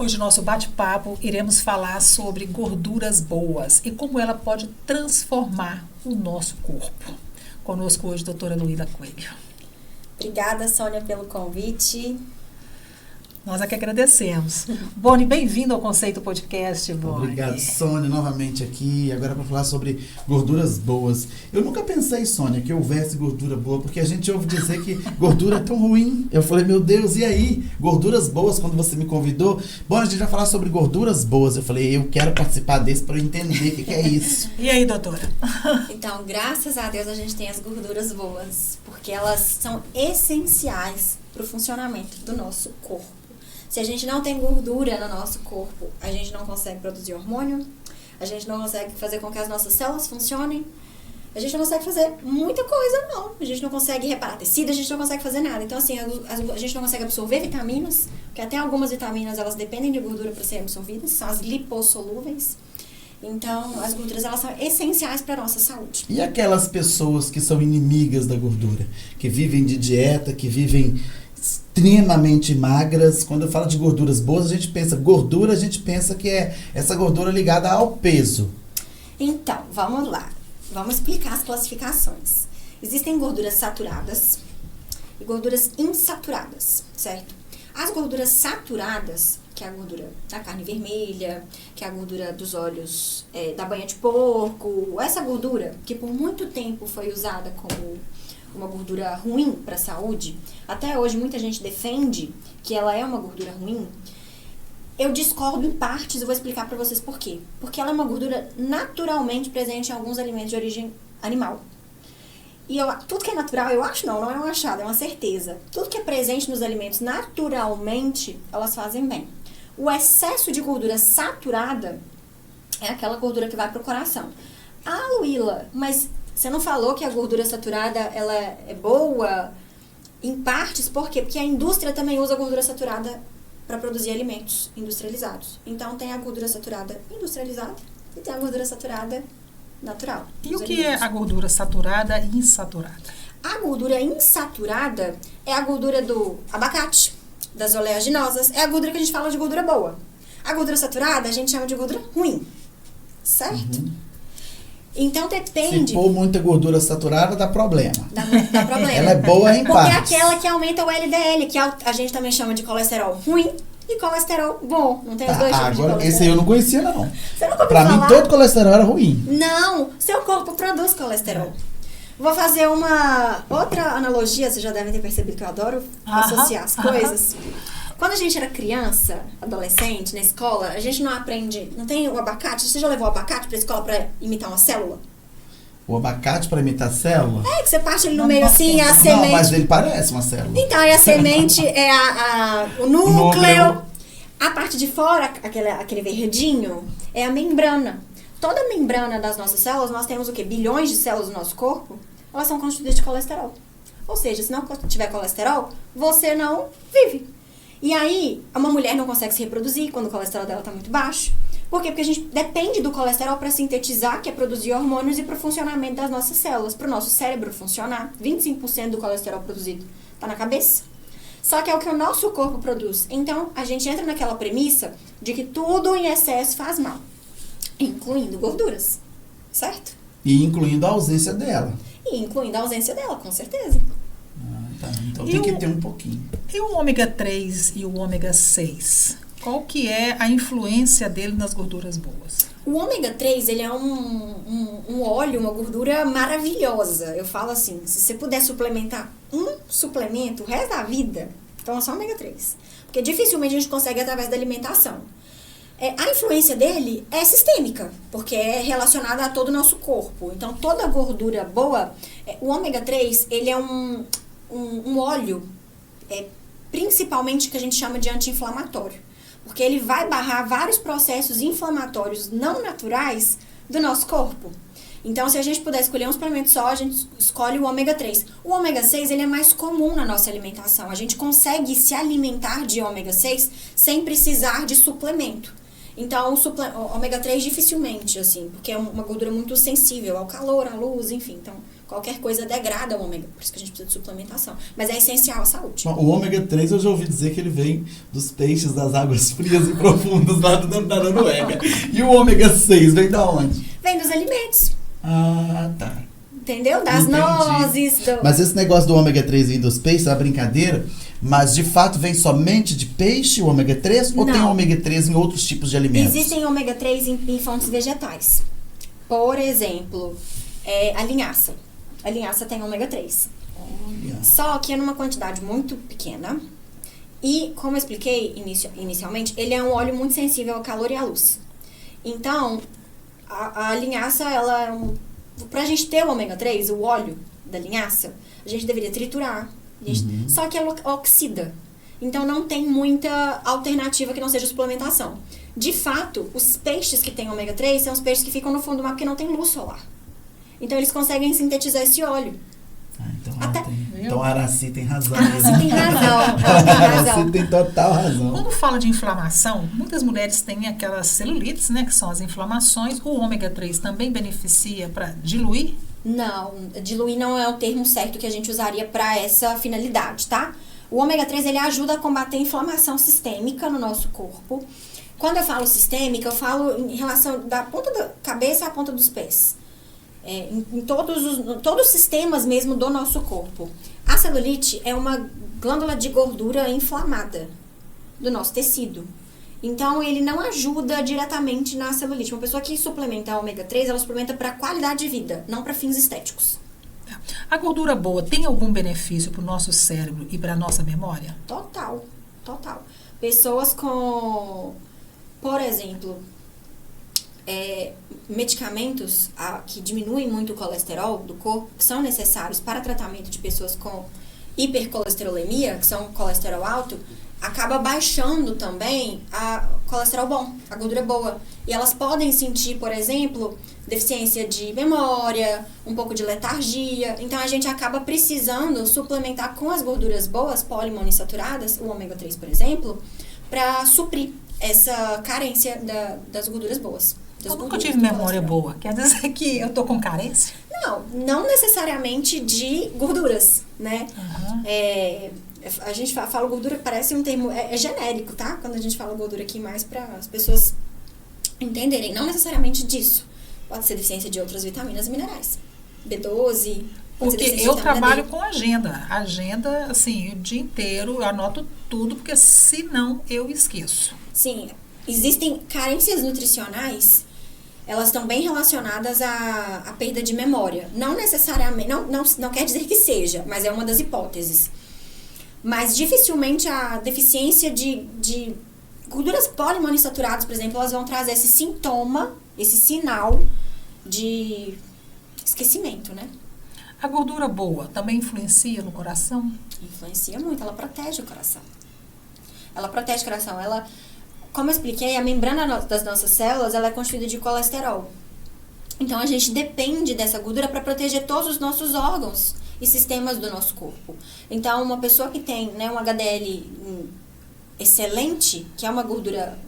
Hoje, no nosso bate-papo, iremos falar sobre gorduras boas e como ela pode transformar o nosso corpo. Conosco hoje, doutora Luíla Coelho. Obrigada, Sônia, pelo convite. Nós aqui agradecemos. Boni, bem-vindo ao Conceito Podcast, Boni. Obrigado, Sônia, novamente aqui, agora para falar sobre gorduras boas. Eu nunca pensei, Sônia, que houvesse gordura boa, porque a gente ouve dizer que gordura é tão ruim. Eu falei, meu Deus, e aí? Gorduras boas, quando você me convidou? Bom, a gente vai falar sobre gorduras boas. Eu falei, eu quero participar desse para eu entender o que é isso. E aí, doutora? Então, graças a Deus, a gente tem as gorduras boas, porque elas são essenciais para o funcionamento do nosso corpo. Se a gente não tem gordura no nosso corpo, a gente não consegue produzir hormônio, a gente não consegue fazer com que as nossas células funcionem, a gente não consegue fazer muita coisa, não. A gente não consegue reparar tecido, a gente não consegue fazer nada. Então, assim, a gente não consegue absorver vitaminas, porque até algumas vitaminas, elas dependem de gordura para serem absorvidas, são as lipossolúveis. Então, as gorduras, elas são essenciais para a nossa saúde. E aquelas pessoas que são inimigas da gordura, que vivem de dieta, que vivem extremamente magras? Quando eu falo de gorduras boas, a gente pensa que é essa gordura ligada ao peso. Então, vamos lá. Vamos explicar as classificações. Existem gorduras saturadas e gorduras insaturadas, certo? As gorduras saturadas, que é a gordura da carne vermelha, que é a gordura dos óleos da banha de porco, essa gordura que por muito tempo foi usada como uma gordura ruim para a saúde, até hoje muita gente defende que ela é uma gordura ruim. Eu discordo em partes e vou explicar para vocês por quê. Porque ela é uma gordura naturalmente presente em alguns alimentos de origem animal. E tudo que é natural, eu acho não é um achado, é uma certeza. Tudo que é presente nos alimentos naturalmente, elas fazem bem. O excesso de gordura saturada é aquela gordura que vai para o coração. Ah, Luíla, mas você não falou que a gordura saturada ela é boa? Em partes, por quê? Porque a indústria também usa a gordura saturada para produzir alimentos industrializados. Então, tem a gordura saturada industrializada e tem a gordura saturada natural. E o que é a gordura saturada e insaturada? A gordura insaturada é a gordura do abacate, das oleaginosas. É a gordura que a gente fala de gordura boa. A gordura saturada a gente chama de gordura ruim. Certo? Uhum. Então, depende... Se pôr muita gordura saturada, dá problema. Dá problema. Ela é boa em Porque é partes. aquela que aumenta o LDL, que a gente também chama de colesterol ruim e colesterol bom. Não tem os dois tipos de Agora, colesterol. esse aí eu não conhecia, não. Você nunca ouviu Pra falar? mim, todo colesterol era ruim. Não, seu corpo produz colesterol. Vou fazer uma outra analogia, vocês já devem ter percebido que eu adoro associar as coisas. Quando a gente era criança, adolescente, na escola, a gente não aprende, não tem o abacate. Você já levou o abacate pra escola pra imitar uma célula? O abacate para imitar célula? É, que você parte ele no meio assim, a semente... Não, mas ele parece uma célula. Então, aí a semente é o núcleo. A parte de fora, aquele verdinho, é a membrana. Toda a membrana das nossas células, nós temos o quê? Bilhões de células no nosso corpo, elas são constituídas de colesterol. Ou seja, se não tiver colesterol, você não vive. E aí, uma mulher não consegue se reproduzir quando o colesterol dela está muito baixo. Por quê? Porque a gente depende do colesterol para sintetizar, que é produzir hormônios e para o funcionamento das nossas células, para o nosso cérebro funcionar. 25% do colesterol produzido está na cabeça. Só que é o que o nosso corpo produz. Então, a gente entra naquela premissa de que tudo em excesso faz mal, incluindo gorduras, certo? E incluindo a ausência dela. E incluindo a ausência dela, com certeza. Tá. Então tem que ter um pouquinho. E o ômega 3 e o ômega 6? Qual que é a influência dele nas gorduras boas? O ômega 3, ele é um óleo, uma gordura maravilhosa. Eu falo assim, se você puder suplementar um suplemento o resto da vida, então é só ômega 3. Porque dificilmente a gente consegue através da alimentação. A influência dele é sistêmica, porque é relacionada a todo o nosso corpo. Então, toda gordura boa, o ômega 3, ele é um óleo, principalmente que a gente chama de anti-inflamatório. Porque ele vai barrar vários processos inflamatórios não naturais do nosso corpo. Então, se a gente puder escolher um suplemento só, a gente escolhe o ômega 3. O ômega 6, ele é mais comum na nossa alimentação. A gente consegue se alimentar de ômega 6 sem precisar de suplemento. Então, o ômega 3 dificilmente, assim, porque é uma gordura muito sensível ao calor, à luz, enfim. Então, qualquer coisa degrada o ômega, por isso que a gente precisa de suplementação. Mas é essencial à saúde. O ômega 3 eu já ouvi dizer que ele vem dos peixes das águas frias e profundas lá da Noruega. E o ômega 6 vem da onde? Vem dos alimentos. Ah, tá. Entendeu? Das Entendi. nozes. Mas esse negócio do ômega 3 vir dos peixes é uma brincadeira, mas de fato vem somente de peixe o ômega 3 ou Não. tem ômega 3 em outros tipos de alimentos? Existem ômega 3 em fontes vegetais. Por exemplo, a linhaça. A linhaça tem ômega 3. Olha. Só que é numa quantidade muito pequena. E, como eu expliquei inicialmente, ele é um óleo muito sensível ao calor e à luz. Então, a linhaça, pra gente ter o ômega 3, o óleo da linhaça, a gente deveria triturar. Só que ela oxida. Então, não tem muita alternativa que não seja suplementação. De fato, os peixes que têm ômega 3 são os peixes que ficam no fundo do mar porque não tem luz solar. Então, eles conseguem sintetizar esse óleo. Então a Araci tem razão. Araci tem razão. Ela tem razão. Araci tem total razão. Quando fala de inflamação, muitas mulheres têm aquelas celulites, né, que são as inflamações. O ômega 3 também beneficia para diluir? Não, diluir não é o termo certo que a gente usaria para essa finalidade, tá? O ômega 3, ele ajuda a combater a inflamação sistêmica no nosso corpo. Quando eu falo sistêmica, eu falo em relação da ponta da cabeça à ponta dos pés. Em todos os sistemas mesmo do nosso corpo. A celulite é uma glândula de gordura inflamada do nosso tecido. Então, ele não ajuda diretamente na celulite. Uma pessoa que suplementa ômega 3, ela suplementa para qualidade de vida, não para fins estéticos. A gordura boa tem algum benefício para o nosso cérebro e para a nossa memória? Total. Pessoas com, por exemplo, medicamentos que diminuem muito o colesterol do corpo, que são necessários para tratamento de pessoas com hipercolesterolemia, que são colesterol alto, acaba baixando também a colesterol bom, a gordura boa. E elas podem sentir, por exemplo, deficiência de memória, um pouco de letargia. Então, a gente acaba precisando suplementar com as gorduras boas, poliinsaturadadas, o ômega 3, por exemplo, para suprir essa carência das gorduras boas. Eu nunca tive memória boa. Quer dizer que eu tô com carência? Não necessariamente de gorduras, né? A gente fala gordura, parece um termo, é genérico, tá? Quando a gente fala gordura aqui mais para as pessoas entenderem. Não necessariamente disso. Pode ser deficiência de outras vitaminas e minerais. B12. Porque eu trabalho com agenda. Agenda, assim, o dia inteiro eu anoto tudo, porque senão eu esqueço. Sim, existem carências nutricionais, elas estão bem relacionadas à perda de memória. Não necessariamente, não quer dizer que seja, mas é uma das hipóteses. Mas dificilmente a deficiência de gorduras poliinsaturadadas, por exemplo, elas vão trazer esse sintoma, esse sinal de esquecimento, né? A gordura boa também influencia no coração? Influencia muito, ela protege o coração. Ela, como eu expliquei, a membrana das nossas células, ela é constituída de colesterol. Então, a gente depende dessa gordura para proteger todos os nossos órgãos e sistemas do nosso corpo. Então, uma pessoa que tem, né, um HDL excelente, que é uma gordura,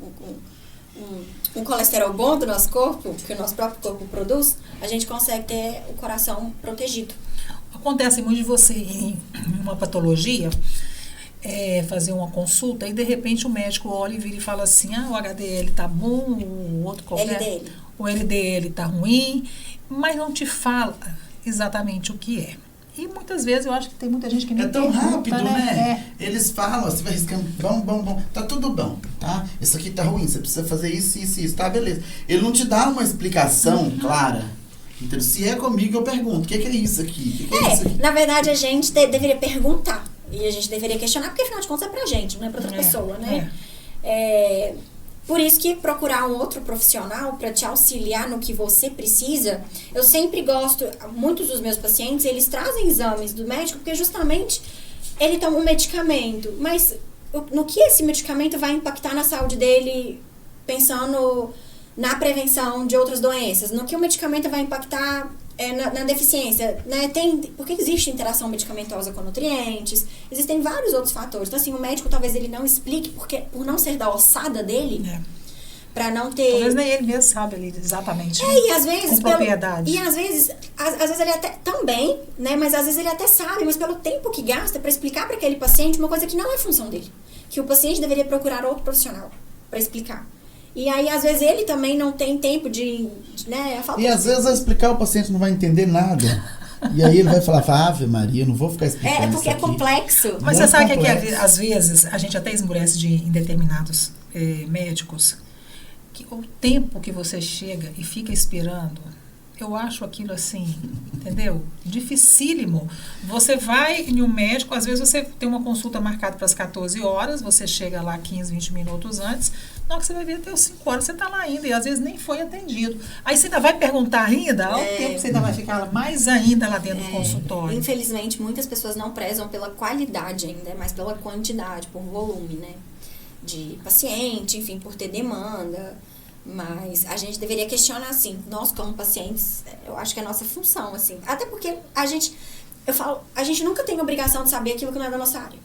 um colesterol bom do nosso corpo, que o nosso próprio corpo produz, a gente consegue ter o coração protegido. Acontece muito de você ir em uma patologia, fazer uma consulta, e de repente o médico olha e vira e fala assim, o HDL tá bom, o outro qualquer, o LDL tá ruim, mas não te fala exatamente o que é. E muitas vezes eu acho que tem muita gente que nem tão pergunta, rápido, né? Eles falam, você vai riscando, bom, tá tudo bom, tá? Isso aqui tá ruim, você precisa fazer isso, tá, beleza. Ele não te dá uma explicação clara. Então, se é comigo, eu pergunto, o que é isso aqui? Na verdade, a gente deveria perguntar. E a gente deveria questionar, porque afinal de contas é pra gente, não é pra outra pessoa, né? Por isso que procurar um outro profissional para te auxiliar no que você precisa, eu sempre gosto, muitos dos meus pacientes, eles trazem exames do médico, porque justamente ele toma um medicamento, mas no que esse medicamento vai impactar na saúde dele, pensando na prevenção de outras doenças, no que o medicamento vai impactar na deficiência, né? Porque existe interação medicamentosa com nutrientes, existem vários outros fatores. Então, assim, o médico talvez ele não explique, porque por não ser da ossada dele, Pra não ter... Talvez nem ele mesmo sabe ali exatamente. E às vezes... Com propriedade. E às vezes ele até... Também, né? Mas às vezes ele até sabe, mas pelo tempo que gasta pra explicar pra aquele paciente uma coisa que não é função dele. Que o paciente deveria procurar outro profissional pra explicar. E aí, às vezes, ele também não tem tempo de né? E às vezes, ao explicar, o paciente não vai entender nada. E aí ele vai falar, Ave Maria, não vou ficar explicando isso porque é complexo. Mas você sabe que às vezes a gente até esmurece em determinados médicos, que o tempo que você chega e fica esperando, eu acho aquilo assim, entendeu? Dificílimo. Você vai em um médico, às vezes você tem uma consulta marcada para as 14 horas, você chega lá 15, 20 minutos antes, na hora que você vai ver até as 5 horas, você está lá ainda, e às vezes nem foi atendido. Aí você ainda vai perguntar ainda, ao tempo que você ainda vai ficar mais ainda lá dentro do consultório. Infelizmente, muitas pessoas não prezam pela qualidade ainda, mas pela quantidade, por volume, né? De paciente, enfim, por ter demanda. Mas a gente deveria questionar, assim, nós como pacientes, eu acho que é a nossa função, assim. Até porque a gente nunca tem obrigação de saber aquilo que não é da nossa área.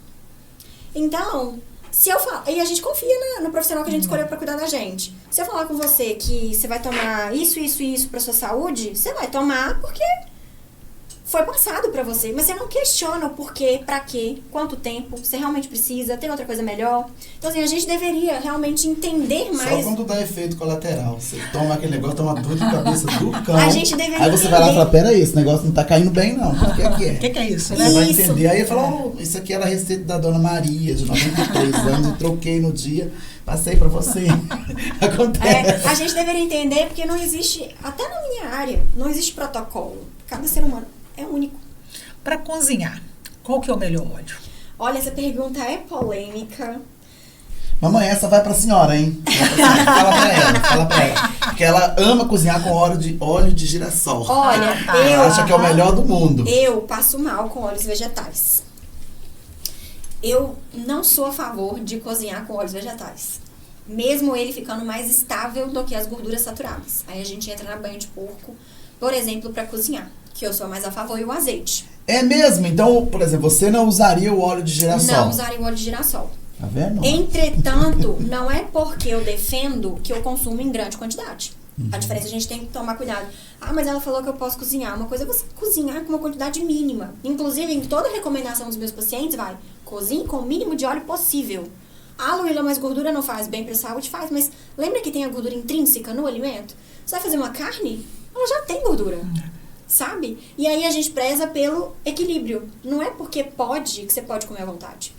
Então, se eu falar, e a gente confia no profissional que a gente escolheu para cuidar da gente. Se eu falar com você que você vai tomar isso para sua saúde, você vai tomar porque foi passado para você, mas você não questiona o porquê, pra quê, quanto tempo, você realmente precisa, tem outra coisa melhor. Então, assim, a gente deveria realmente entender mais. Só quando dá efeito colateral. Você toma aquele negócio, toma dor de cabeça do cão. A gente deveria aí você vai lá e fala, peraí, esse negócio não tá caindo bem, não. O que é que é? O que é isso, Você né? vai entender. Aí eu falo, isso aqui era a receita da Dona Maria, de 93 anos, e troquei no dia, passei pra você. Acontece. A gente deveria entender, porque não existe, até na minha área, não existe protocolo. Cada ser humano é único. Para cozinhar, qual que é o melhor óleo? Olha, essa pergunta é polêmica. Mamãe, essa vai pra senhora, hein? Fala pra ela. Porque ela ama cozinhar com óleo de girassol. Olha, ela acha que é o melhor do mundo. Eu passo mal com óleos vegetais. Eu não sou a favor de cozinhar com óleos vegetais. Mesmo ele ficando mais estável do que as gorduras saturadas. Aí a gente entra na banha de porco, por exemplo, para cozinhar. Que eu sou mais a favor, e o azeite. É mesmo? Então, por exemplo, você não usaria o óleo de girassol? Não usaria o óleo de girassol. Tá vendo? Entretanto, não é porque eu defendo que eu consumo em grande quantidade. A diferença a gente tem que tomar cuidado. Ah, mas ela falou que eu posso cozinhar. Uma coisa é você cozinhar com uma quantidade mínima. Inclusive, em toda recomendação dos meus pacientes, cozinhe com o mínimo de óleo possível. Ah, Luíla, mas gordura não faz bem pra saúde? Faz, mas lembra que tem a gordura intrínseca no alimento? Você vai fazer uma carne? Ela já tem gordura. Sabe? E aí a gente preza pelo equilíbrio. Não é porque pode que você pode comer à vontade.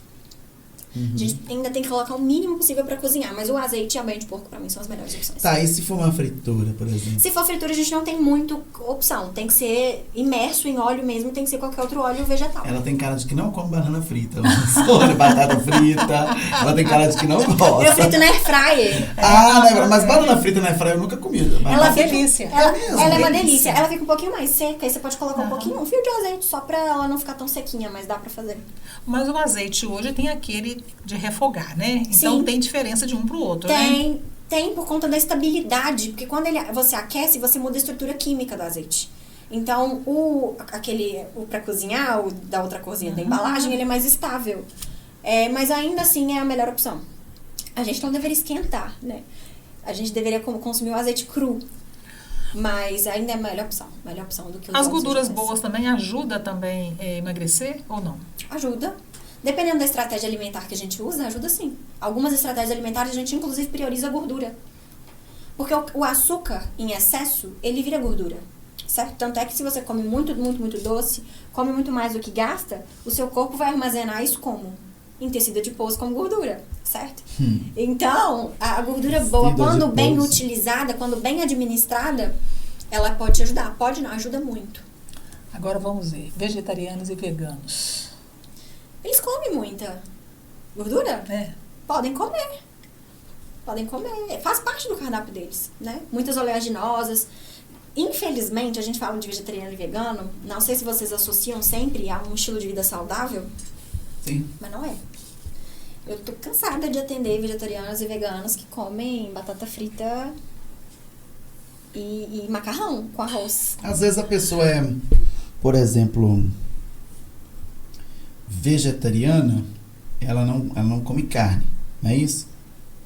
A gente ainda tem que colocar o mínimo possível pra cozinhar. Mas o azeite e a banha de porco, pra mim, são as melhores opções. Tá, e se for uma fritura, por exemplo? Se for fritura, a gente não tem muita opção. Tem que ser imerso em óleo mesmo, tem que ser qualquer outro óleo vegetal. Ela tem cara de que não come banana frita. Olha, batata frita. Ela tem cara de que não gosta. Eu frito na air fryer. Mas banana frita na air fryer eu nunca comi. Ela é delícia. Ela é uma delícia. Ela fica um pouquinho mais seca, aí você pode colocar um fio de azeite só pra ela não ficar tão sequinha, mas dá pra fazer. Mas o azeite hoje tem aquele de refogar, né? Então Sim. tem diferença de um pro outro, né? Tem por conta da estabilidade, porque quando você aquece, você muda a estrutura química do azeite. Então, o pra cozinhar, o da outra corzinha da embalagem, ele é mais estável. Mas ainda assim é a melhor opção. A gente não deveria esquentar, né? A gente deveria consumir o azeite cru. Mas ainda é a melhor opção do que os As gorduras vegetais. boas também ajudam também a emagrecer ou não? Ajuda. Dependendo da estratégia alimentar que a gente usa, ajuda sim. Algumas estratégias alimentares a gente inclusive prioriza a gordura. Porque o açúcar em excesso, ele vira gordura. Certo? Tanto é que se você come muito, muito, muito doce, come muito mais do que gasta, o seu corpo vai armazenar isso como? Em tecido adiposo como gordura, certo? Então, a gordura boa, quando bem utilizada, quando bem administrada, ela pode te ajudar. Pode não, ajuda muito. Agora vamos ver, vegetarianos e veganos. Eles comem muita gordura? Podem comer. Faz parte do cardápio deles, né? Muitas oleaginosas. Infelizmente, a gente fala de vegetariano e vegano, não sei se vocês associam sempre a um estilo de vida saudável. Sim. Mas não é. Eu tô cansada de atender vegetarianos e veganos que comem batata frita e macarrão com arroz. Às vezes a pessoa é, por exemplo, vegetariana, ela não come carne, não é isso?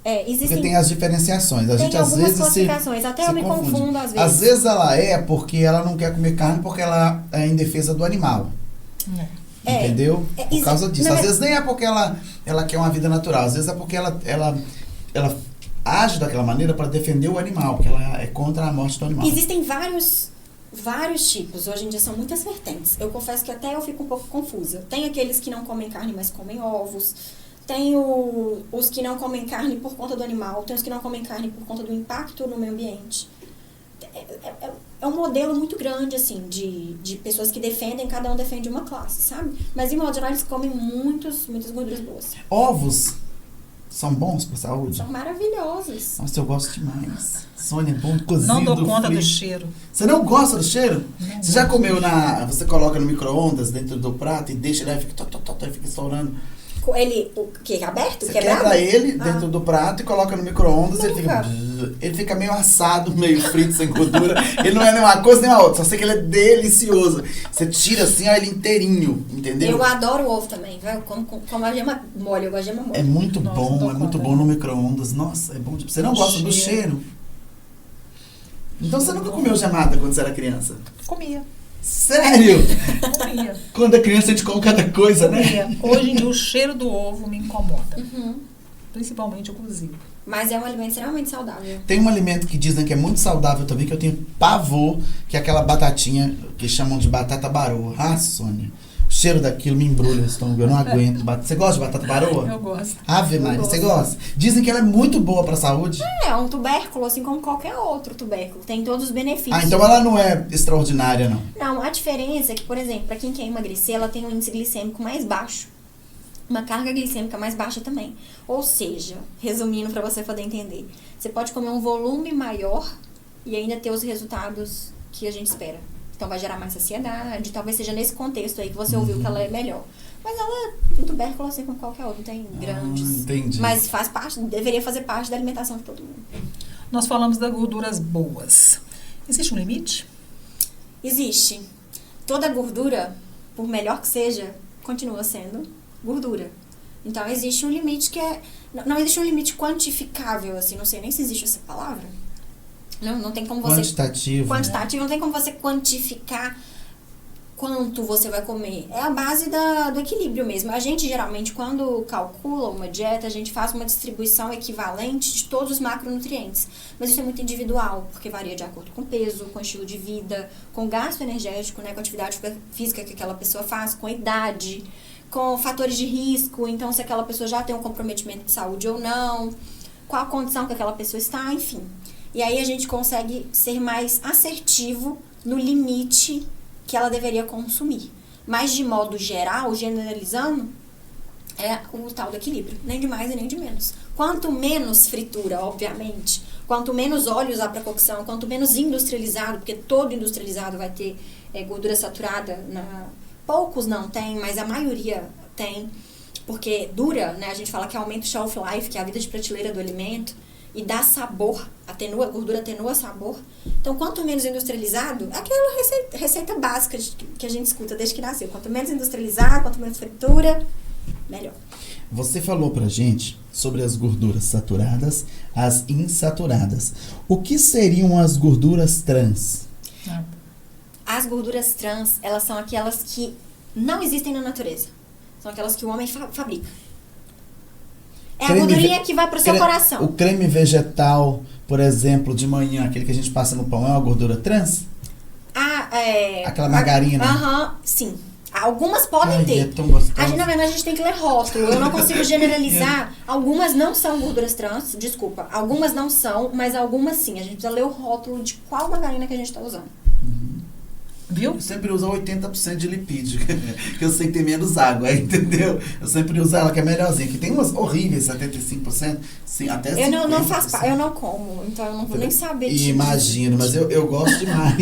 Existem... Porque tem as diferenciações. A gente às vezes classificações. Até eu me confundo às vezes. Às vezes ela é porque ela não quer comer carne porque ela é em defesa do animal. Entendeu? Por causa disso. Às vezes nem é porque ela quer uma vida natural. Às vezes é porque ela age daquela maneira para defender o animal, porque ela é contra a morte do animal. Existem vários tipos. Hoje em dia são muitas vertentes. Eu confesso que até eu fico um pouco confusa. Tem aqueles que não comem carne, mas comem ovos. Tem os que não comem carne por conta do animal. Tem os que não comem carne por conta do impacto no meio ambiente. É um modelo muito grande, assim, de pessoas que defendem, cada um defende uma classe, sabe? Mas, em modo geral, eles comem muitas gorduras boas. Ovos são bons pra saúde? São maravilhosos. Nossa, eu gosto demais. Sônia, é bom cozido. Não dou conta frito. do cheiro. Você não gosta do cheiro? Não. Você já comeu você coloca no micro-ondas dentro do prato e deixa ele fica estourando. Ele, o que? Aberto? Você quebrado? quebra ele dentro do prato e coloca no micro-ondas, ele fica meio assado, meio frito, sem gordura. Ele não é nem uma coisa nem a outra, só sei que ele é delicioso. Você tira assim, ó, ele inteirinho, entendeu? Eu adoro ovo também, viu? Como a gema mole, eu gosto de gema mole. É muito bom no micro-ondas. Nossa, é bom. Você não gosta do cheiro? Então você nunca comeu gemada quando você era criança? Comia. Sério? Comia. Quando é criança a gente come cada coisa, né? Hoje em dia o cheiro do ovo me incomoda. Principalmente o cozido. Mas é um alimento extremamente saudável. Tem um alimento que dizem que é muito saudável também, que eu tenho pavor, que é aquela batatinha que chamam de batata baroa. Ah, Sônia, o cheiro daquilo me embrulha o estômago, eu não aguento. Você gosta de batata baroa? Eu gosto. Ave Maria, você gosta? Dizem que ela é muito boa pra saúde. É um tubérculo, assim como qualquer outro tubérculo. Tem todos os benefícios. Ah, então ela não é extraordinária, não? Não, a diferença é que, por exemplo, pra quem quer emagrecer, ela tem um índice glicêmico mais baixo. Uma carga glicêmica mais baixa também. Ou seja, resumindo para você poder entender, você pode comer um volume maior e ainda ter os resultados que a gente espera. Então vai gerar mais saciedade, talvez seja nesse contexto aí que você ouviu que ela é melhor. Mas ela é um tubérculo assim como qualquer outro, não tem grandes. Entendi. Mas faz parte, deveria fazer parte da alimentação de todo mundo. Nós falamos das gorduras boas. Existe um limite? Existe. Toda gordura, por melhor que seja, continua sendo gordura. Então, existe um limite que é... Não existe um limite quantificável, assim, não sei nem se existe essa palavra. Não tem como você... Quantitativo. Quantitativo, não tem como você quantificar quanto você vai comer. É a base do equilíbrio mesmo. A gente, geralmente, quando calcula uma dieta, a gente faz uma distribuição equivalente de todos os macronutrientes. Mas isso é muito individual, porque varia de acordo com o peso, com o estilo de vida, com o gasto energético, né, com a atividade física que aquela pessoa faz, com a idade, com fatores de risco, então se aquela pessoa já tem um comprometimento de saúde ou não, qual a condição que aquela pessoa está, enfim. E aí a gente consegue ser mais assertivo no limite que ela deveria consumir. Mas de modo geral, generalizando, é o tal do equilíbrio, nem de mais e nem de menos. Quanto menos fritura, obviamente, quanto menos óleo usar para cocção, quanto menos industrializado, porque todo industrializado vai ter gordura saturada poucos não tem, mas a maioria tem, porque dura, né? A gente fala que aumenta o shelf life, que é a vida de prateleira do alimento, e dá sabor, a gordura atenua sabor. Então, quanto menos industrializado, é aquela receita básica que a gente escuta desde que nasceu. Quanto menos industrializado, quanto menos fritura, melhor. Você falou pra gente sobre as gorduras saturadas, as insaturadas. O que seriam as gorduras trans? As gorduras trans, elas são aquelas que não existem na natureza. São aquelas que o homem fabrica. É a gordurinha que vai pro seu coração. O creme vegetal, por exemplo, de manhã, aquele que a gente passa no pão, é uma gordura trans? Aquela margarina? Sim. Algumas podem ter. É tão gostoso. Na verdade, a gente tem que ler rótulo. Eu não consigo generalizar. Algumas não são gorduras trans, desculpa. Algumas não são, mas algumas sim. A gente precisa ler o rótulo de qual margarina que a gente está usando. Viu? Eu sempre uso 80% de lipídio, que eu sei que tem menos água, entendeu? Eu sempre uso ela, que é melhorzinha. Que tem umas horríveis, 75%, sim, até 50%. Eu não faço, eu não como, então eu não vou nem saber disso. Imagino, mas eu gosto demais.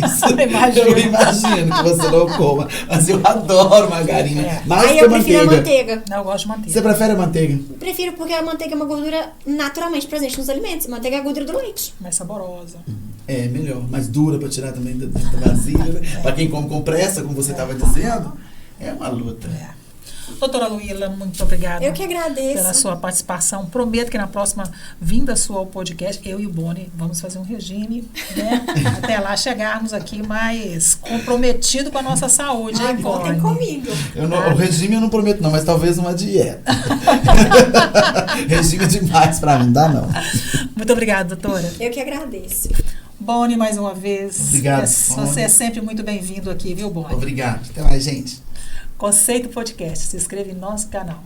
Eu imagino que você não coma, mas eu adoro margarina. Mais aí que eu prefiro a manteiga. Não, eu gosto de manteiga. Você prefere a manteiga? Prefiro porque a manteiga é uma gordura naturalmente presente nos alimentos. Manteiga é a gordura do leite. Mais saborosa. É, melhor. Mais dura pra tirar também da vasilha, né? Pra quem come com pressa, como você estava dizendo, é uma luta. Doutora Luíla, muito obrigada. Eu que agradeço. Pela sua participação. Prometo que na próxima vinda sua ao podcast, eu e o Boni vamos fazer um regime, né? Até lá chegarmos aqui mais comprometido com a nossa saúde, hein, Boni? Contem comigo. O regime eu não prometo não, mas talvez uma dieta. Regime é demais pra mim, dá não. Muito obrigada, doutora. Eu que agradeço. Boni, mais uma vez. Obrigado. Você é sempre muito bem-vindo aqui, viu, Boni? Obrigado. Até mais, gente. Conceito Podcast. Se inscreva em nosso canal.